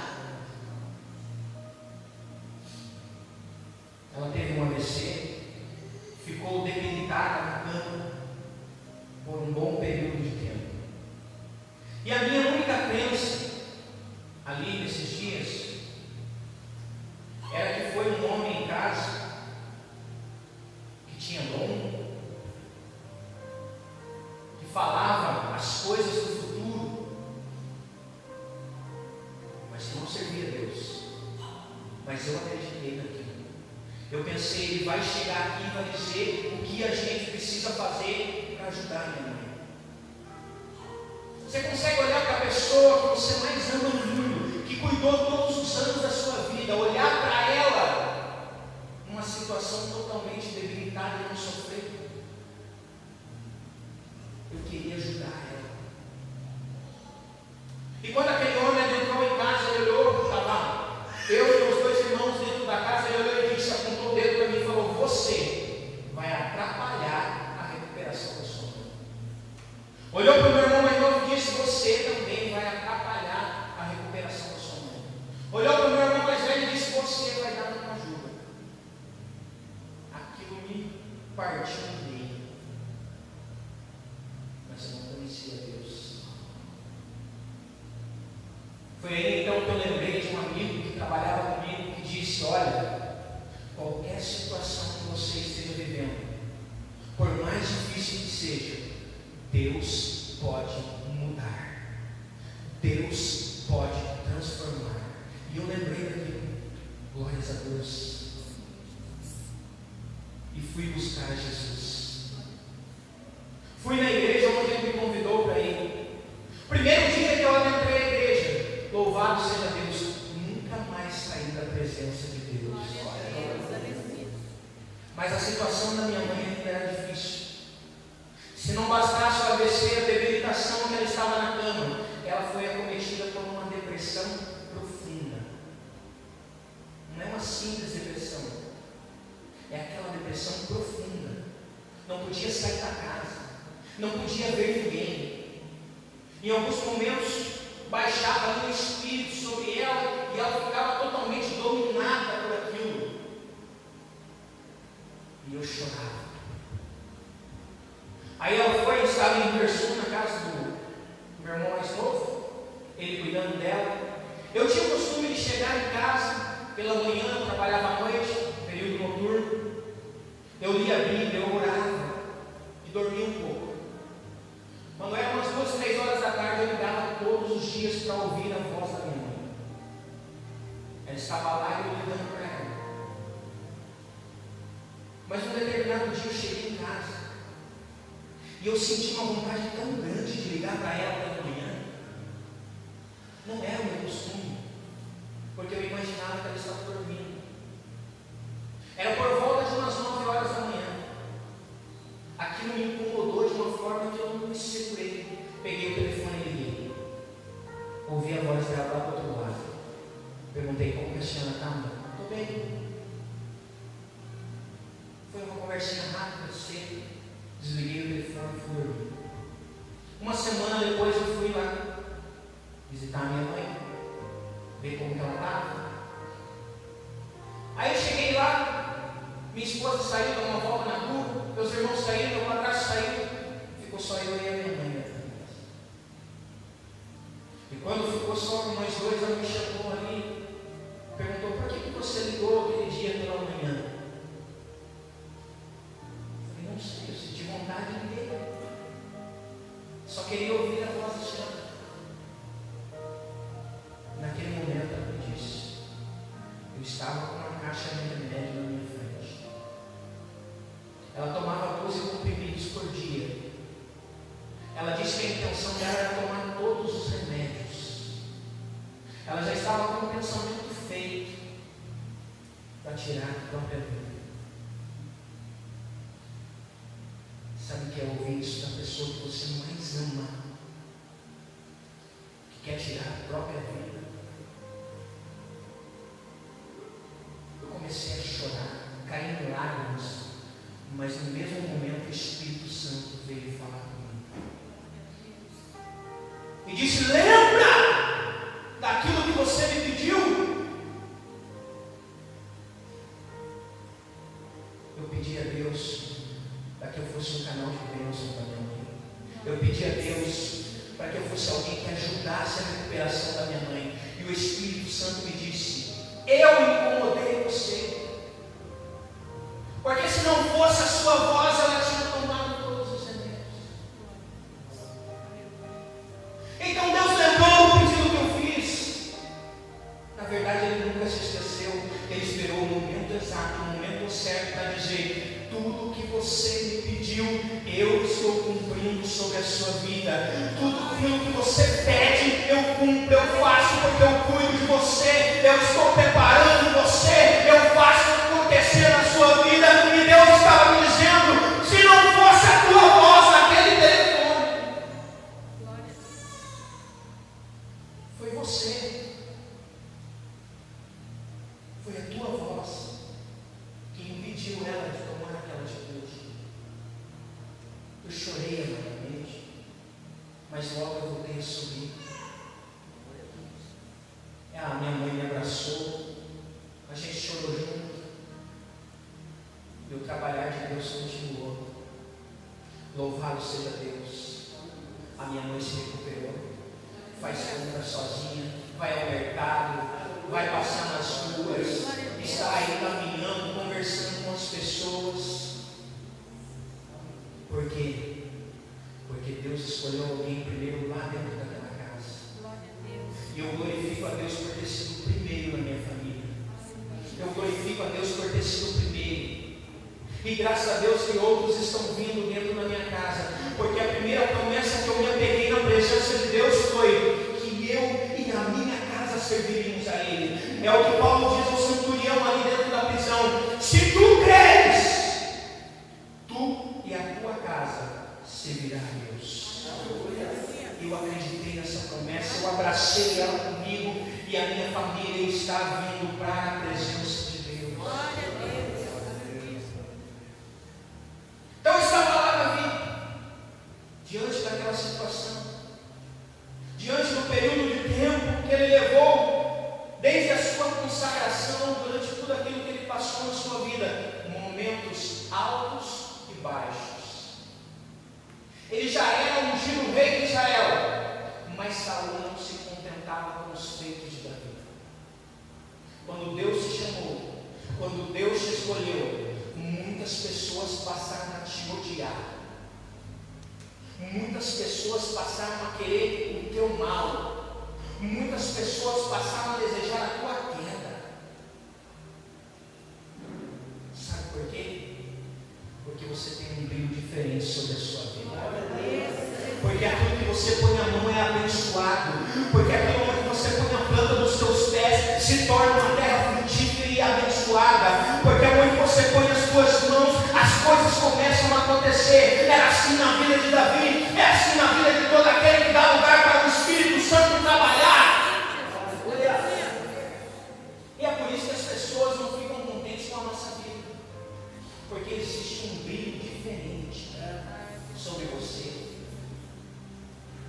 Ela teve acreditei naquilo. Eu pensei, ele vai chegar aqui e vai dizer o que a gente precisa fazer para ajudar a minha mãe. Você consegue olhar para a pessoa que você mais ama no mundo, que cuidou todos os anos da sua vida, olhar para ela numa situação totalmente debilitada e não sofrer? Eu queria ajudar ela. E quando aquele homem entrou em casa, ele olhou, estava eu e meus dois irmãos dentro da casa, ele olhou e disse, apontou o dedo para mim e falou: você vai atrapalhar a recuperação da sua mãe. Olhou para o meu irmão mais novo e disse: você também vai atrapalhar a recuperação da sua mãe. Olhou para o meu irmão mais velho e disse: você vai dar uma ajuda. Aquilo me partiu no meio. Mas eu não conhecia Deus. Foi aí então que eu lembrei de um amigo que trabalhava comigo, que disse: olha, qualquer situação que você esteja vivendo, por mais difícil que seja, Deus pode mudar, Deus pode transformar. E eu lembrei daquilo, glórias a Deus, e fui buscar Jesus. Fui na igreja onde ele me convidou para ir. Primeiro dia que eu entrei na igreja, louvado seja Deus, nunca mais saí da presença de Deus. Mas a situação da minha mãe ainda era difícil. Se não bastasse o AVC, a debilitação que ela estava na cama, ela foi acometida por uma depressão profunda. Não é uma simples depressão, é aquela depressão profunda. Não podia sair da casa, não podia ver ninguém. Em alguns momentos baixava ali um espírito sobre ela e ela ficava totalmente dominada por aquilo. E eu chorava. Aí ela foi, estava em Versul, na casa do meu irmão mais novo, ele cuidando dela. Eu tinha o costume de chegar em casa pela manhã, eu trabalhava à noite, período noturno. Eu lia a Bíblia, eu orava e dormia um pouco. Quando era umas 2, 3 horas da tarde, eu ligava todos os dias para ouvir a voz da minha mãe. Ela estava lá e eu ligando para ela. Mas um determinado dia eu cheguei em casa e eu senti uma vontade tão grande de ligar para ela pela manhã. Não era o meu costume, porque eu imaginava que ela estava dormindo. Era por volta de umas 9 horas da manhã. Aquilo me incomodou de uma forma que eu não me segurei. Peguei o telefone e liguei. Ouvi a voz dela lá do outro lado. Perguntei: como que a senhora está, mãe? Estou bem. Foi uma conversinha rápida, cedo. Desliguei o telefone e fui dormir. Uma semana depois eu fui lá visitar a minha mãe, ver como que ela estava. Aí eu cheguei lá, minha esposa saiu, deu uma volta na rua, meus irmãos saíram, meu padrasto saiu, ficou só eu e a minha mãe. E quando ficou só nós dois, ela me chamou ali, perguntou: por que você ligou aquele dia pela manhã? Eu falei: não sei, eu senti vontade de ligar. Só queria ouvir a voz da senhora. Naquele momento ela me disse: eu estava com uma caixa de remédio na minha frente. Ela tomava 12 comprimidos por dia. Ela disse que a intenção dela era tomar todos os remédios. Ela já estava com um pensamento feito para tirar a própria vida. Sabe o que é ouvir isso da pessoa que você mais ama, que quer tirar a própria vida? Eu comecei a chorar, caí em lágrimas, mas no mesmo momento o Espírito Santo veio falar comigo e disse: lembra daquilo que você me pediu? Eu pedi a Deus para que eu fosse um canal de bênção para minha mãe. Eu pedi a Deus para que eu fosse alguém que ajudasse a recuperação da minha mãe. E o Espírito Santo me disse: eu incomodei você. Porque se não fosse a sua voz, ela tinha tomado todos os remédios. Então Deus lembrou do pedido que eu fiz. Na verdade, Ele nunca se esqueceu. Ele esperou momento exato, no momento certo, para dizer: tudo que você me pediu, eu estou cumprindo sobre a sua vida. Tudo aquilo que você pede, eu cumpro, eu faço, porque eu cuido de você, eu estou preparando você, eu faço acontecer na sua vida. E Deus estava me dizendo: se não fosse a tua voz naquele telefone, foi você, foi a tua voz que impediu ela de tomar aquela atitude. Eu chorei amargamente, mas logo eu voltei a sorrir. A minha mãe me abraçou, a gente chorou junto, e o trabalhar de Deus continuou. Louvado seja Deus. A minha mãe se recuperou, faz compra sozinha, vai ao mercado, vai passar nas ruas, está aí caminhando, conversando com as pessoas. Por quê? Porque Deus escolheu alguém primeiro lá dentro daquela casa. E eu glorifico a Deus por ter sido o primeiro na minha família. Eu glorifico a Deus por ter sido o primeiro. E graças a Deus que outros estão vindo dentro da minha casa. Porque a primeira promessa que eu me apeguei na presença de Deus foi que eu e a minha casa serviríamos a Ele. É o que Paulo diz ao centurião ali dentro da prisão: se tu creres, tu e a tua casa servirá a Deus. Eu acreditei nessa promessa, eu abracei ela comigo, e a minha família está vindo para a presença de Deus. Então eu estava lá, Davi, diante daquela situação, diante do período de tempo que ele levou, desde a sua consagração, durante tudo aquilo que ele passou na sua vida, momentos altos e baixos. Ele já era ungido rei de Israel, mas Saul não se contentava com os feitos de Davi. Quando Deus te chamou, quando Deus te escolheu, muitas pessoas passaram a te odiar. Muitas pessoas passaram a querer o teu mal. Muitas pessoas passaram a desejar a tua queda. Sabe por quê? Porque você tem um brilho diferente sobre a sua vida. Porque aquilo que você põe a mão é abençoado. Porque aquilo que você põe a planta dos seus pés se torna uma terra frutífera e abençoada. Porque onde você põe as suas mãos, as coisas começam a acontecer. Era assim na vida de Davi, é assim na vida de todo aquele que dá lugar para o Espírito Santo trabalhar. E é por isso que as pessoas não ficam contentes com a nossa vida, porque existe um brilho diferente sobre você.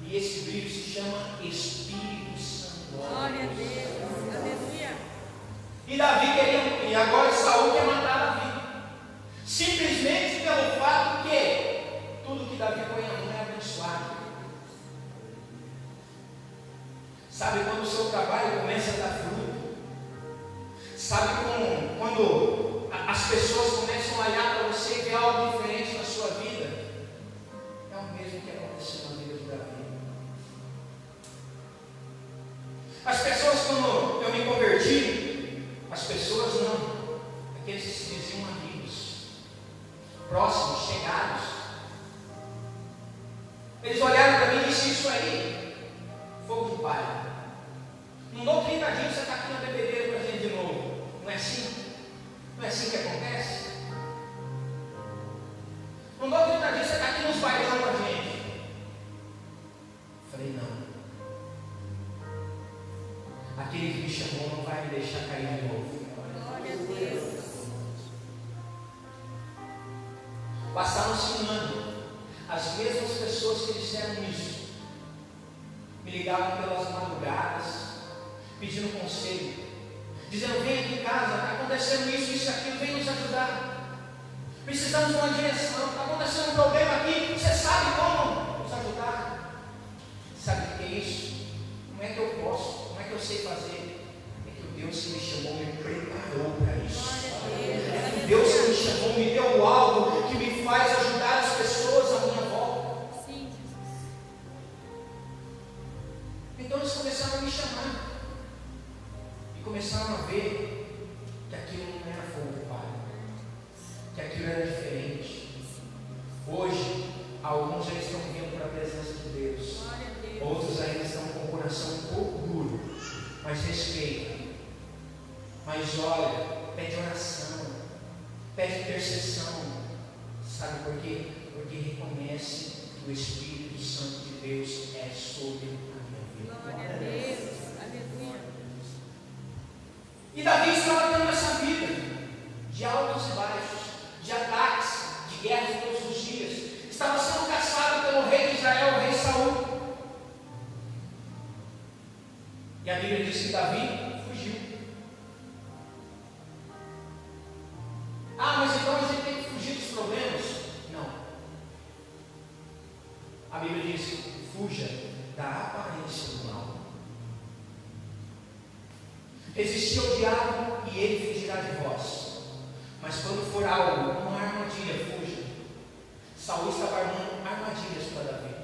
E esse brilho se chama Espírito Santo. Glória a Deus. Aleluia. E Davi queria, e agora Saul quer matar Davi, simplesmente pelo fato que tudo que Davi põe a mão é abençoado. Sabe quando o seu trabalho começa a dar fruto? Sabe quando as pessoas começam a olhar para você e ver algo diferente na sua vida? É o mesmo que aconteceu na vida de Davi. As pessoas, quando eu me converti, as pessoas não, aqueles que se diziam amigos, próximos, chegados, eles olharam para mim e disseram: isso aí, fogo de palha. Não dou 30 dias, você está aqui na bebedeira para a gente de novo. Não é assim? Não é assim que acontece? Não dou 30 dias, você está aqui nos bailão com a gente. Falei: não. Aquele que me chamou não vai me deixar cair de novo. Glória a Deus. Passaram-se um ano. As mesmas pessoas que disseram isso me ligavam pelas madrugadas, pedindo conselho, dizendo: vem aqui em casa, está acontecendo isso, isso, aquilo, vem nos ajudar. Precisamos de uma direção, está acontecendo um problema aqui, você sabe como nos ajudar? Sabe o que é isso? Não é que eu posso, não é que eu sei fazer, é que o Deus que me chamou me preparou para isso. O Deus que me chamou me deu algo que me faz ajudar as pessoas à minha volta. Sim, Jesus. Então eles começaram a me chamar e começaram a ver que aquilo não era fogo. intercessão. Sabe por quê? Porque reconhece que o Espírito Santo de Deus é sobre a minha vida. Glória a Deus. Aleluia. E Davi estava tendo essa vida de altos e baixos, de ataques, de guerras todos os dias. Estava sendo caçado pelo rei de Israel, o rei Saul. E a Bíblia diz que Davi fugiu. Ah, mas então a gente tem que fugir dos problemas? Não. A Bíblia diz: fuja da aparência do mal. Resisti ao diabo e ele fugirá de vós. Mas quando for algo, uma armadilha, fuja. Saul estava armando armadilhas para Davi.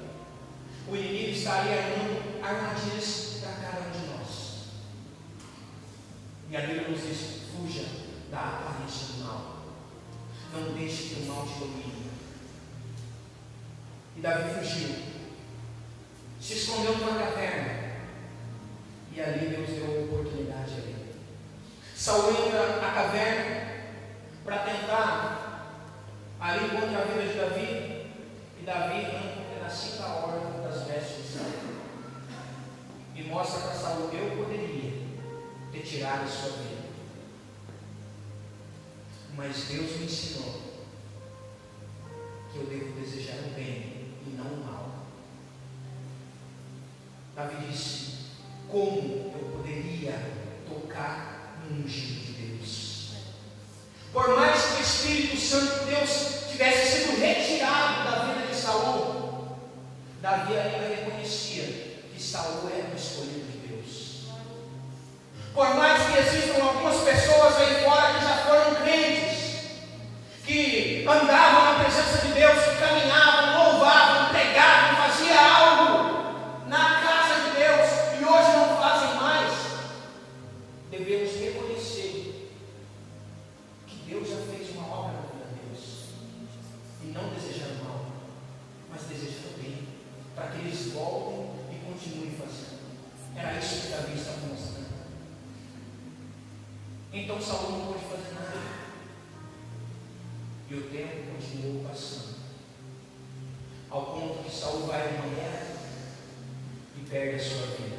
O inimigo estaria armando armadilhas para cada um de nós. E a Bíblia nos diz: fuja da aparência do mal. Não deixe que o mal te domine. E Davi fugiu. Se escondeu numa caverna. E ali Deus deu oportunidade a ele. Saul entra na caverna para tentar ali contra a vida de Davi. E Davi arranca um pedacinho da orla das vestes de Saul. E mostra para Saul: eu poderia ter tirado a sua vida. Mas Deus me ensinou que eu devo desejar o bem e não o mal. Davi disse: como eu poderia tocar no ungido de Deus? Por mais que o Espírito Santo de Deus tivesse sido retirado da vida de Saul, Davi ainda reconhecia que Saul era o escolhido de Deus. Por mais que existam algumas pessoas aí fora que já foram crentes, que andavam na presença de Deus, que caminhavam, louvavam, pregavam, faziam algo na casa de Deus e hoje não fazem mais, devemos reconhecer que Deus já fez uma obra na vida deles e não desejar o mal, mas desejar o bem, para que eles voltem e continuem fazendo. Era isso que Davi estava mostrando. Então Saul não pôde fazer nada. E o tempo continuou passando. Ao ponto que Saul vai a uma guerra e perde a sua vida.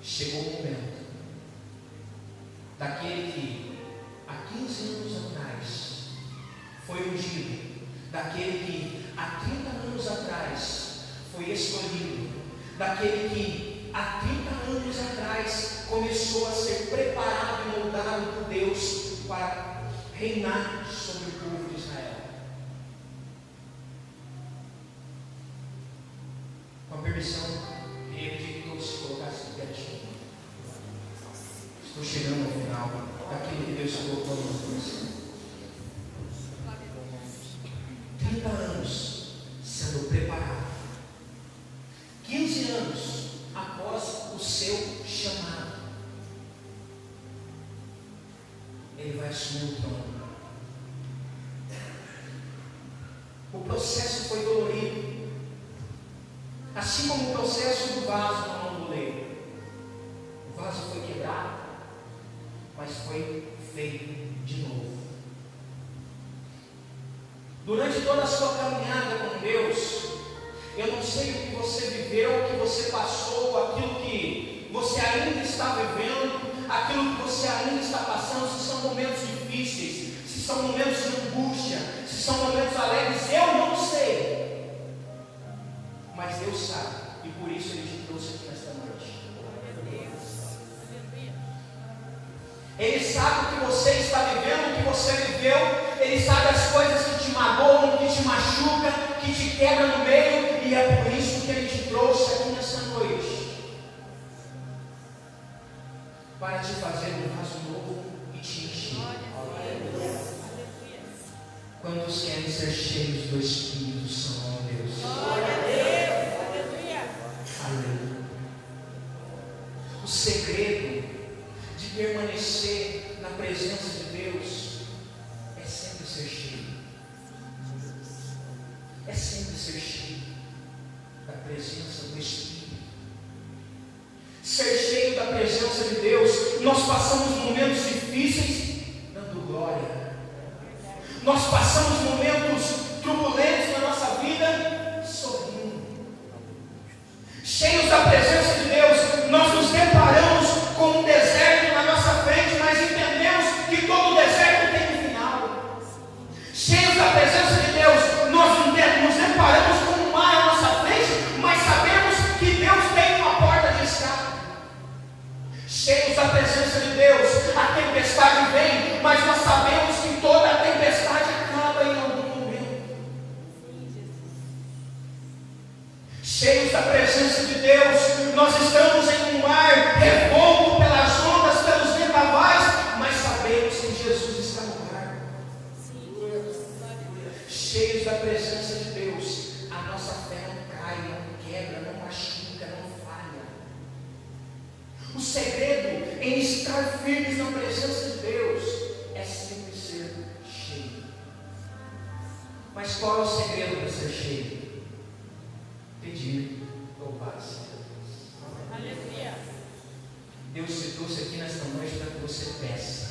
Chegou o momento daquele que há 15 anos atrás foi ungido, daquele que há 30 anos atrás foi escolhido, daquele que há 30 anos atrás começou a ser preparado e moldado por Deus para reinar sobre o povo de Israel. Com a permissão, queria pedir que todos se colocassem de pé de chão. Estou chegando ao final daquilo que Deus colocou no nosso coração. 30 anos sendo preparado. 15 anos após o seu chamado, ele vai assumir o trono. O processo foi dolorido, assim como o processo do vaso na mão do oleiro. O vaso foi quebrado, mas foi feito de novo. Durante toda a sua caminhada com Deus, eu não sei o que você viveu, o que você passou, aquilo que você ainda está vivendo, aquilo que você ainda está passando, se são momentos difíceis, se são momentos de angústia, se são momentos alegres, eu não sei. Mas Deus sabe, e por isso Ele te trouxe aqui nesta noite. Ele sabe o que você está vivendo, o que você viveu. Ele sabe as coisas que te magoam, que te machucam, que te quebram no meio. E é por isso que Ele te trouxe aqui nesta noite, para te fazer um vaso novo e te encher. Quantos querem ser cheios do Espírito Santo de Deus? Aleluia. O segredo de permanecer na presença de Deus é sempre ser cheio. É sempre ser cheio da presença do Espírito. Ser cheio da presença de Deus. Nós passamos momentos difíceis dando glória. Nós passamos momentos turbulentos na nossa vida sorrindo, cheios da presença de Deus. Nós nos deparamos com um deserto na nossa frente, mas entendemos que todo deserto tem um final. Cheios da presença de Deus, nós nos deparamos com um mar à nossa frente, mas sabemos que Deus tem uma porta de escape. Cheios da presença de Deus, a tempestade vem, mas nós sabemos que toda a tempestade acaba em algum momento. Cheios da presença de Deus, nós estamos em um mar revolto pelas ondas, pelos vendavais, mas sabemos que Jesus está no mar. Cheios da presença de Deus, a nossa fé não cai, não quebra, não machuca, não falha. O segredo em estar firmes na presença de Deus é sempre ser cheio. Mas qual é o segredo para ser cheio? Pedir, louvar-se. Aleluia. Deus te trouxe aqui nesta noite para que você peça.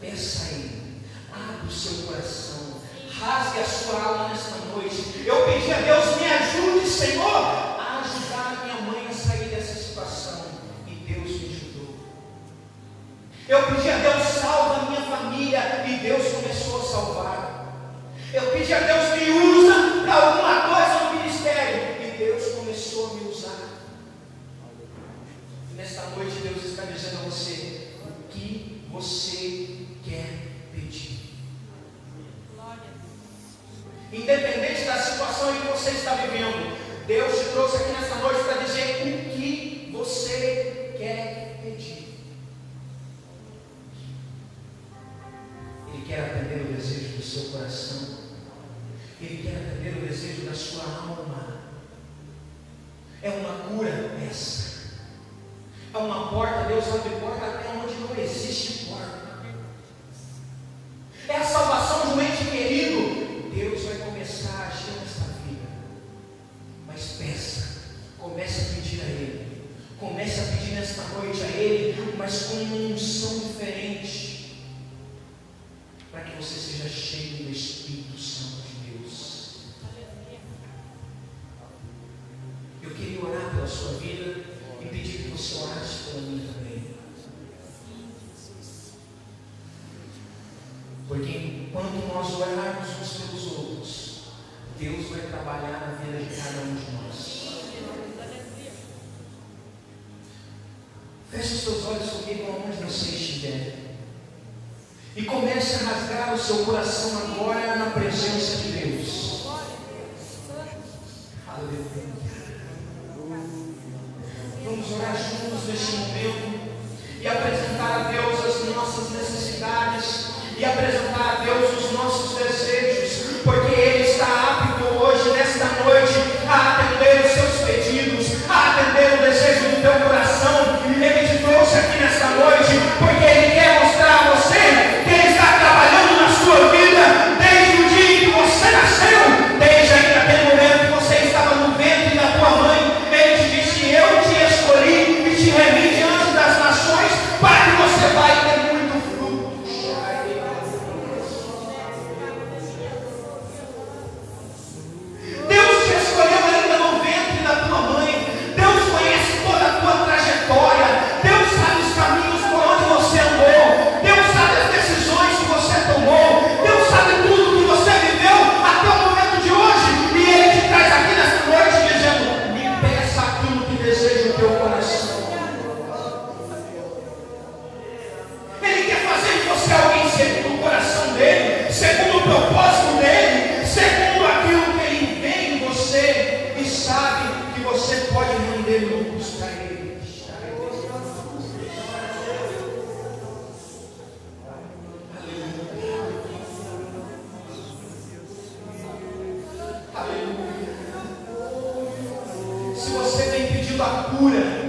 Peça a Ele. Abra o seu coração. Rasgue a sua alma nesta noite. Eu pedi a Deus, me ajude, Senhor, a ajudar a minha mãe a sair dessa situação. E Deus me ajudou. Eu pedi a Deus, salva a minha família. E Deus começou a salvar. Eu pedi a Deus, me usa para alguma coisa no ministério. E Deus começou a me usar. Nesta noite Deus está dizendo a você o que você quer pedir. Independente da situação em que você está vivendo, Deus te trouxe aqui nesta noite para dizer o que você quer pedir. Ele quer atender o desejo do seu coração. Ele quer atender o desejo da sua alma. É uma cura essa. É uma porta. Deus abre porta até onde não existe porta. É a salvação de um ente querido. Deus vai começar a agir nesta vida. Mas peça. Comece a pedir a Ele. Comece a pedir nesta noite a Ele, mas com uma unção diferente. Para que você seja cheio do Espírito Santo de Deus. Eu queria orar pela sua vida e pedir que você orasse pela minha também. Porque enquanto nós orarmos uns pelos outros, Deus vai trabalhar na vida de cada um de nós. Feche os seus olhos comigo aonde você estiver. E comece a rasgar o seu coração agora na presença de Deus. Aleluia. Vamos orar juntos neste momento e apresentar a Deus as nossas necessidades e apresentar a Deus os nossos desejos, porque Ele está apto hoje, nesta noite, a atender os seus pedidos, a atender o desejo do teu coração. Ele te trouxe aqui nesta noite porque Ele quer mostrar a você que Ele está trabalhando na sua vida desde o dia em que você nasceu, desde ainda aquele momento que você estava no ventre da tua mãe. Ele te disse: eu te escolhi e te remi diante das nações para que você vai ter muito fruto. Deus te escolheu ainda no ventre da tua mãe. Deus conhece toda a tua trajetória. Deus sabe os caminhos por onde você andou. Deus sabe as decisões que você tomou. Deus sabe tudo que você viveu até o momento de hoje. E Ele te traz aqui nesta noite dizendo: me peça aquilo que deseja o teu coração. Ele quer fazer de você alguém segundo o coração dele, segundo o propósito dele, segundo aquilo que Ele vê em você e sabe que você pode render lucros para Ele. Aleluia. Se você tem pedido a cura,